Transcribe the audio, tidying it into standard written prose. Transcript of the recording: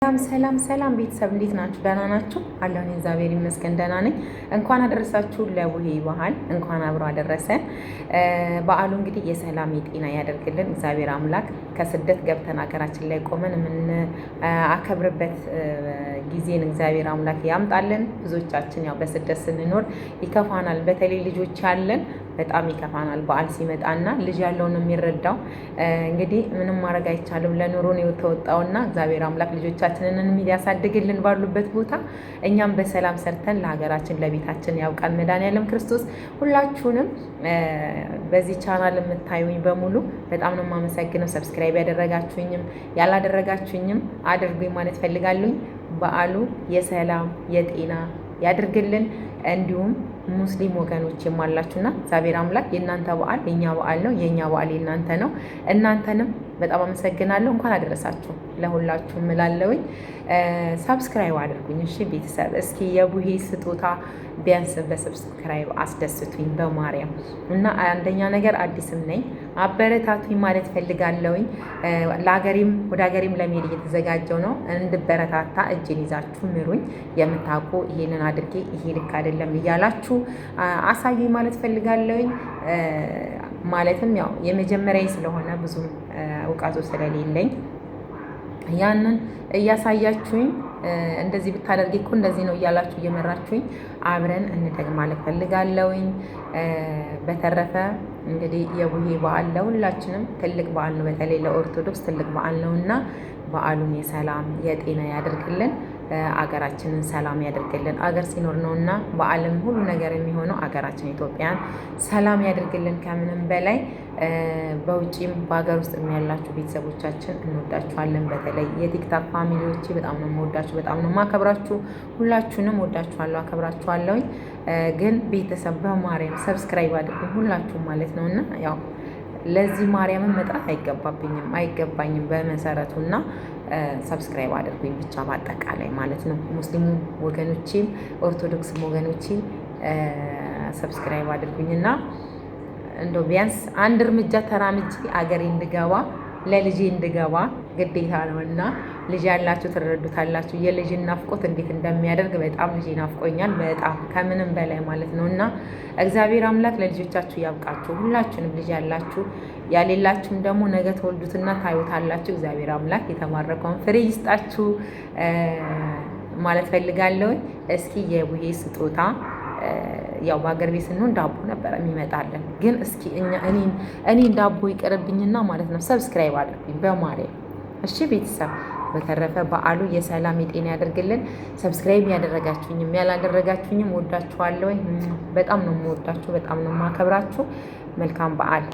ሰላም ቤተሰብ እንዴት ናችሁ? ደህና ናችሁ? አለሁ እኔ እግዚአብሔር ይመስገን ደህና ነኝ። እንኳን አደረሳችሁ ለቡሄ በዓል፣ እንኳን አብሮ አደረሰን። በዓሉ እንግዲህ የሰላም የጤና ያደርግልን እግዚአብሔር አምላክ። ከስደት ገብተን ሀገራችን ላይ ቆመን የምናከብርበት ጊዜን እግዚአብሔር አምላክ ያምጣልን። ብዙዎቻችን ያው በስደት ስንኖር ይከፋናል። በተለይ ልጆች ያለን በጣም ይከፋናል። በዓል ሲመጣና ልጅ ያለውን የሚረዳው እንግዲህ ምንም ማድረግ አይቻልም። ለኑሮ ነው የተወጣውና እግዚአብሔር አምላክ ልጆቻችንን ያሳድግልን ባሉበት ቦታ፣ እኛም በሰላም ሰርተን ለሀገራችን ለቤታችን ያውቃል መድኃኒዓለም ክርስቶስ። ሁላችሁንም በዚህ ቻናል የምታዩኝ በሙሉ በጣም ነው የማመሰግነው። ሰብስክራይብ ያደረጋችሁኝም ያላደረጋችሁኝም አድርጉኝ ማለት ፈልጋለሁኝ። በዓሉ የሰላም የጤና ያድርግልን። እንዲሁም ሙስሊም ወገኖች የማላችሁና እግዚአብሔር አምላክ የእናንተ በዓል የኛ በዓል ነው፣ የኛ በዓል የእናንተ ነው። እናንተንም በጣም አመሰግናለሁ። እንኳን አደረሳችሁ ለሁላችሁም እላለሁኝ። ሳብስክራይብ አድርጉኝ እሺ ቤተሰብ። እስኪ የቡሄ ስጦታ ቢያንስ በሰብስክራይብ አስደስቱኝ በማርያም እና አንደኛ ነገር አዲስም ነኝ አበረታቱኝ ማለት ፈልጋለሁኝ። ለሀገሬም ወደ ሀገሬም ለመሄድ እየተዘጋጀው ነው። እንድበረታታ እጅን ይዛችሁ ምሩኝ። የምታውቁ ይሄንን አድርጌ ይሄ ልክ አይደለም እያላችሁ አሳዩኝ ማለት ፈልጋለሁኝ። ማለትም ያው የመጀመሪያ ስለሆነ ብዙም እውቀቱ ስለሌለኝ ያንን እያሳያችሁኝ እንደዚህ ብታደርጊ እኮ እንደዚህ ነው እያላችሁ እየመራችሁኝ አብረን እንደግ ማለት ፈልጋለሁኝ። በተረፈ እንግዲህ የቡሄ በዓል ለሁላችንም ትልቅ በዓል ነው። በተለይ ለኦርቶዶክስ ትልቅ በዓል ነው እና በዓሉን የሰላም የጤና ያደርግልን። አገራችንን ሰላም ያደርግልን። አገር ሲኖር ነው እና በዓለም ሁሉ ነገር የሚሆነው አገራችን ኢትዮጵያን ሰላም ያደርግልን። ከምንም በላይ በውጭም በሀገር ውስጥ ያላችሁ ቤተሰቦቻችን እንወዳችኋለን። በተለይ የቲክታክ ፋሚሊዎቼ በጣም ነው የምወዳችሁ፣ በጣም ነው የማከብራችሁ። ሁላችሁንም ወዳችኋለሁ፣ አከብራችኋለሁኝ። ግን ቤተሰብ በማርያም ሰብስክራይብ አድርጉኝ ሁላችሁም ማለት ነው እና ያው ለዚህ ማርያምን መጥራት አይገባኝም በመሰረቱ እና ሰብስክራይብ አድርጉኝ ብቻ በአጠቃላይ ማለት ነው። ሙስሊሙ ወገኖቼም ኦርቶዶክስም ወገኖቼ ሰብስክራይብ አድርጉኝ እና እንደው ቢያንስ አንድ እርምጃ ተራምጄ አገሬ እንድገባ ለልጄ እንድገባ ግዴታ ነው እና ልጅ ያላችሁ ትረዱታላችሁ። የልጅን ናፍቆት እንዴት እንደሚያደርግ በጣም ልጅ ናፍቆኛል፣ በጣም ከምንም በላይ ማለት ነው እና እግዚአብሔር አምላክ ለልጆቻችሁ ያብቃችሁ። ሁላችሁንም ልጅ ያላችሁ ያሌላችሁም ደግሞ ነገ ተወልዱትና ታዩታላችሁ። እግዚአብሔር አምላክ የተማረከውን ፍሬ ይስጣችሁ ማለት ፈልጋለሁ። እስኪ የቡሄ ስጦታ ያው በሀገር ቤት ስንሆን ዳቦ ነበር የሚመጣለን፣ ግን እስኪ እኔ ዳቦ ይቀርብኝና ማለት ነው ሰብስክራይብ አድርጉኝ በማርያም እሺ ቤተሰብ። በተረፈ በዓሉ የሰላም የጤና ያደርግልን። ሰብስክራይብ ያደረጋችሁኝም ያላደረጋችሁኝም ወዳችኋለሁ። በጣም ነው የምወዳችሁ፣ በጣም ነው የማከብራችሁ። መልካም በዓል